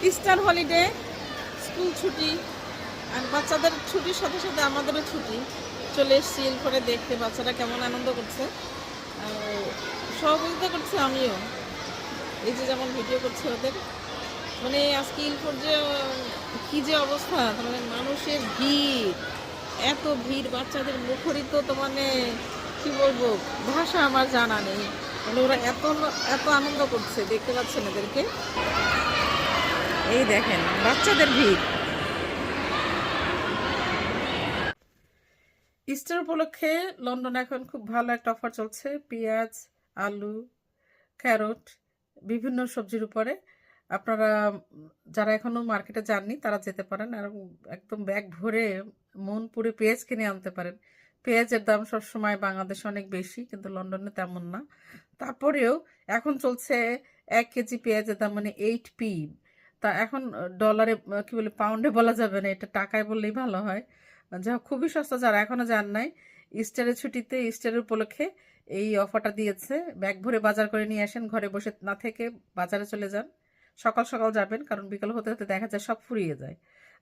Easter holiday, school ছুটি, আর বাচ্চাদের ছুটির সাথে সাথে আমাদেরও ছুটি। চলে এসেছি এরপরে দেখতে বাচ্চারা কেমন আনন্দ করছে, আর সহযোগিতা করছে আমিও। এই যে যেমন ভিডিও করছে ওদের, মানে আজকে ইলফোর যে কী যে অবস্থা, মানে মানুষের ভিড়, এত ভিড়, বাচ্চাদের মুখরিত, তো মানে কী বলবো, ভাষা আমার জানা নেই। মানে ওরা এত এত আনন্দ করছে, দেখতে পাচ্ছেন এদেরকে, এই দেখেন বাচ্চাদের ভিড়। ইস্টার উপলক্ষে লন্ডনে এখন খুব ভালো একটা অফার চলছে। পেঁয়াজ, আলু, ক্যারট, বিভিন্ন সবজির উপরে আপনারা যারা এখনো মার্কেটে যাননি তারা যেতে পারেন, আর একদম ব্যাগ ভরে মন পুরে পেঁয়াজ কিনে আনতে পারেন। পেঁয়াজের দাম সবসময় বাংলাদেশে অনেক বেশি, কিন্তু লন্ডনে তেমন না। তারপরেও এখন চলছে 1 কেজি পেঁয়াজের দাম মানে 8p। তা এখন ডলারে কি বলে, পাউন্ডে বলা যাবে না, এটা টাকায় বললেই ভালো হয়। যা খুবই সস্তা, যারা এখনো যান নাই ইস্টারের ছুটিতে, ইস্টারের উপলক্ষে এই অফারটা দিয়েছে। ব্যাগ ভরে বাজার করে নিয়ে আসেন, ঘরে বসে না থেকে বাজারে চলে যান। সকাল সকাল যাবেন, কারণ বিকাল হতে হতে দেখা যায় সব ফুরিয়ে যায়।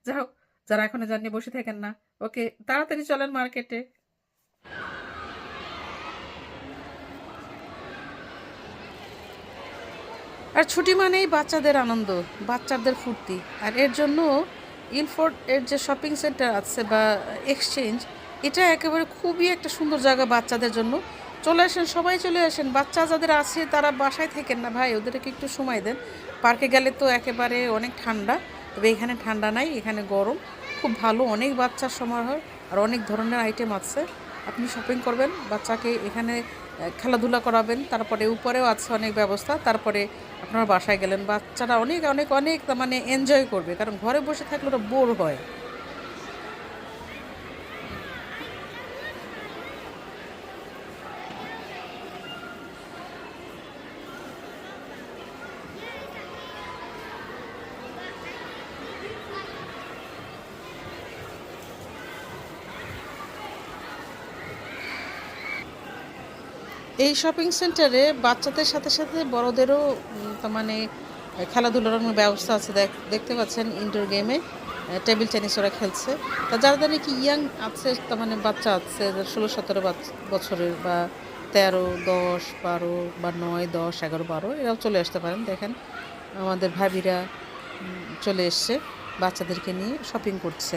যাই হোক, যারা এখনো যাননি বসে থাকেন না, ওকে, তাড়াতাড়ি চলেন মার্কেটে। আর ছুটি মানেই বাচ্চাদের আনন্দ, বাচ্চাদের ফুর্তি। আর এর জন্য ইলফোর্ড এর যে শপিং সেন্টার আছে বা এক্সচেঞ্জ, এটা একেবারে খুবই একটা সুন্দর জায়গা বাচ্চাদের জন্য। চলে আসেন, সবাই চলে আসেন। বাচ্চা যাদের আছে তারা বাসায় থাকেন না ভাই, ওদেরকে একটু সময় দেন। পার্কে গেলে তো একেবারে অনেক ঠান্ডা, তবে এখানে ঠান্ডা নাই, এখানে গরম। খুব ভালো, অনেক বাচ্চার সমারোহ, আর অনেক ধরনের আইটেম আছে। আপনি শপিং করবেন, বাচ্চাকে এখানে খেলাধুলা করাবেন, তারপরে উপরেও আছে অনেক ব্যবস্থা। তারপরে আপনার বাসায় গেলেন, বাচ্চারা অনেক অনেক অনেক মানে এনজয় করবে, কারণ ঘরে বসে থাকলে ওরা বোর হয়। এই শপিং সেন্টারে বাচ্চাদের সাথে সাথে বড়দেরও তার মানে খেলাধুলার ব্যবস্থা আছে। দেখতে পাচ্ছেন ইনডোর গেমে টেবিল টেনিস ওরা খেলছে। তা যারা নাকি ইয়াং আছে, তার মানে বাচ্চা আছে 16-17 বছরের, বা 13, 10, 12 বা 9, 10, 11, 12, এরাও চলে আসতে পারেন। দেখেন আমাদের ভাবিরা চলে এসছে, বাচ্চাদেরকে নিয়ে শপিং করছে।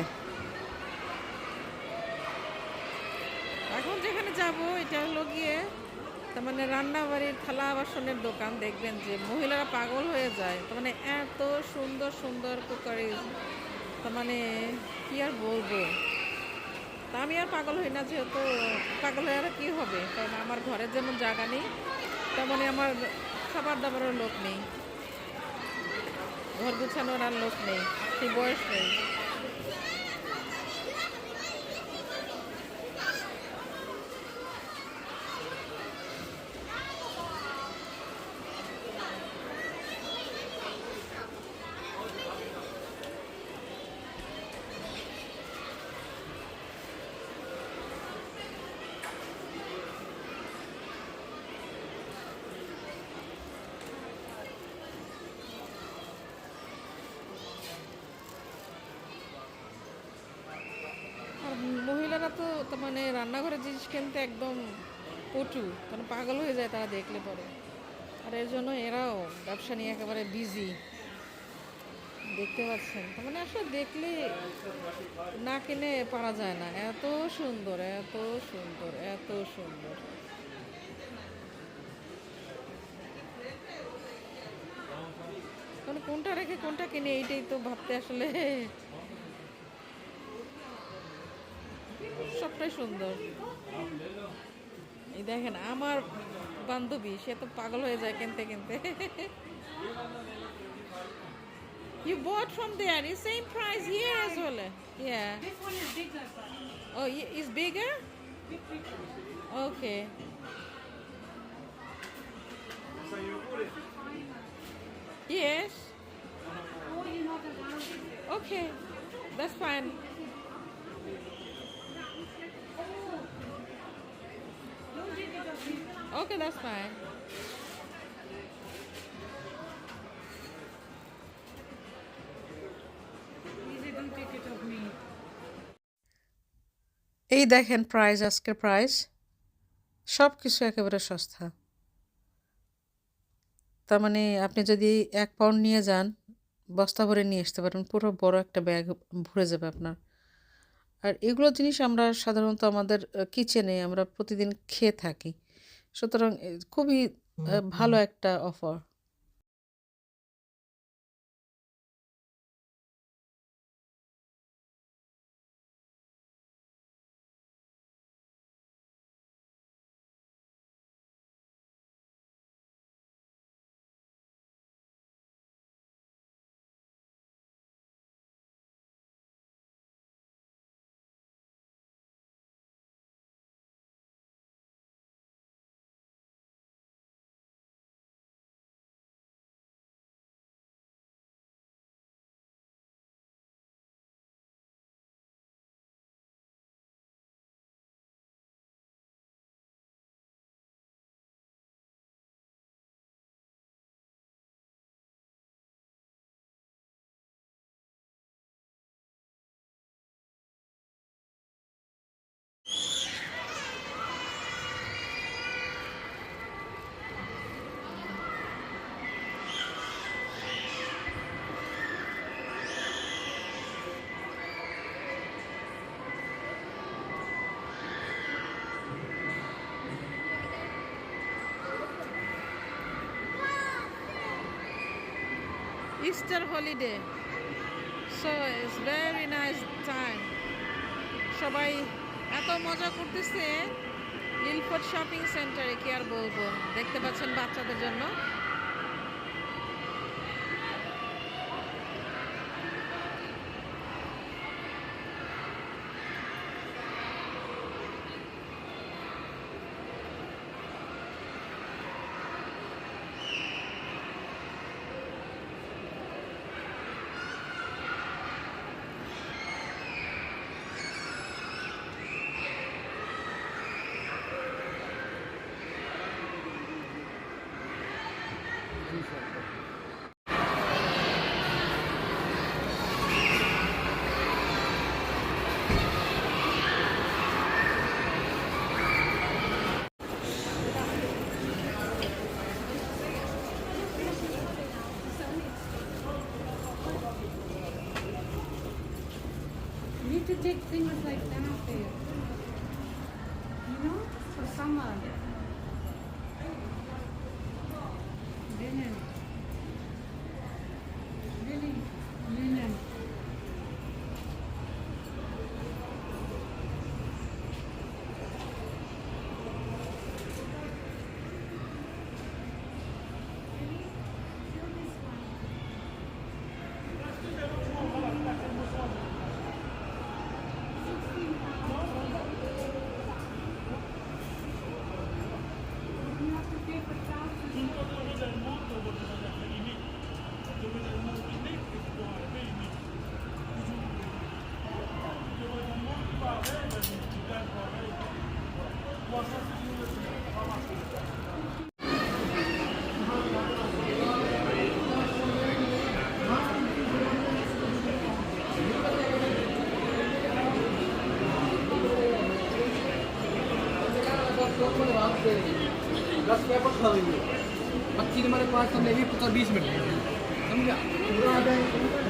এখন যেখানে যাব এটা হলো গিয়ে তার মানে রান্নাবাড়ির থালা বাসনের দোকান। দেখবেন যে মহিলারা পাগল হয়ে যায়, তার মানে এত সুন্দর সুন্দর কুকারি, তার মানে কি আর বলবো। তা আমি আর পাগল হই না, যেহেতু পাগল হয়ে আর কি হবে, কারণ আমার ঘরের যেমন জায়গা নেই, তেমনই আমার খাবার দাবারের লোক নেই, ঘর গুছানোর আর লোক নেই, সেই বয়স নেই। আর মহিলারা তো তার মানে রান্নাঘরের জিনিস কিনতে একদম পটু, মানে পাগল হয়ে যায় তারা দেখলে পরে। আর এর জন্য এরাও ব্যবসা নিয়ে একেবারে বিজি, দেখতে পাচ্ছেন। তার মানে আসলে দেখলে না কিনে পারা যায় না, এত সুন্দর, এত সুন্দর, এত সুন্দর। মানে কোনটা রেখে কোনটা কিনে, এইটাই তো ভাবতে আসলে সবটাই সুন্দর। এই দেখেন আমার বান্ধবী, সে তো পাগল হয়ে যায় কিনতে কিনতে। You bought from there, it's same price here as well. Yeah. This one is bigger, but Oh, it's bigger? Okay. Yes. oh, you know the one. Okay. That's fine. Okay, that's fine. don't take it of me. এই দেখেন price, আজকের price সব কিছু একেবারে সস্তা। তার মানে আপনি যদি 1 পাউন্ড নিয়ে যান, বস্তা ভরে নিয়ে আসতে পারেন, পুরো বড় একটা ব্যাগ ভরে যাবে আপনার। আর এগুলো জিনিস আমরা সাধারণত আমাদের কিচেনে আমরা প্রতিদিন খেয়ে থাকি, সুতরাং খুবই ভালো একটা offer. Easter holiday, so it's very nice time. সবাই এত মজা করতেছে লিলফোর্ড শপিং সেন্টারে, কি আর বলবো। দেখতে পাচ্ছেন বাচ্চাদের জন্য You need to take things like that there. You know, for summer. Linen. Really, linen. You have to pay for thousands. दस पेपर खा लेंगे 25 हमारे पास तो नहीं 20 मिनट समझा पूरा आ जाएगा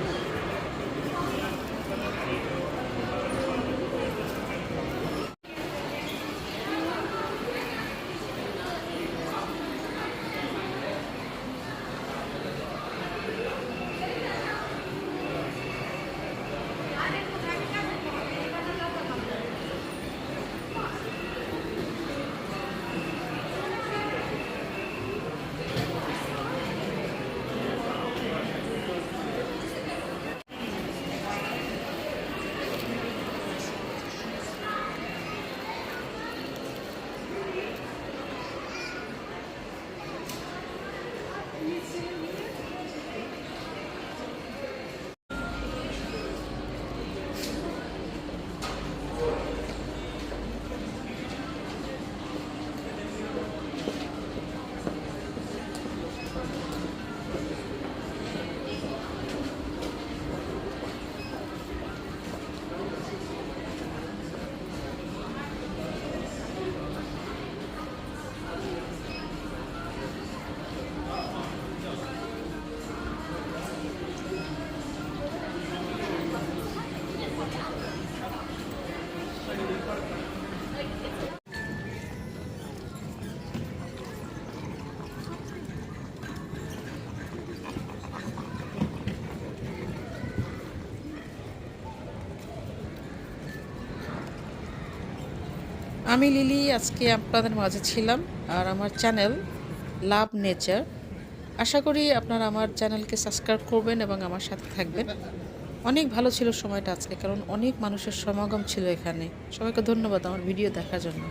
আমি লিলি আজকে আপনাদের মাঝে ছিলাম, আর আমার চ্যানেল লাভ নেচার। আশা করি আপনারা আমার চ্যানেলকে সাবস্ক্রাইব করবেন এবং আমার সাথে থাকবেন। অনেক ভালো ছিল সময়টা আজকে, কারণ অনেক মানুষের সমাগম ছিল এখানে। সবাইকে ধন্যবাদ আমার ভিডিও দেখার জন্য।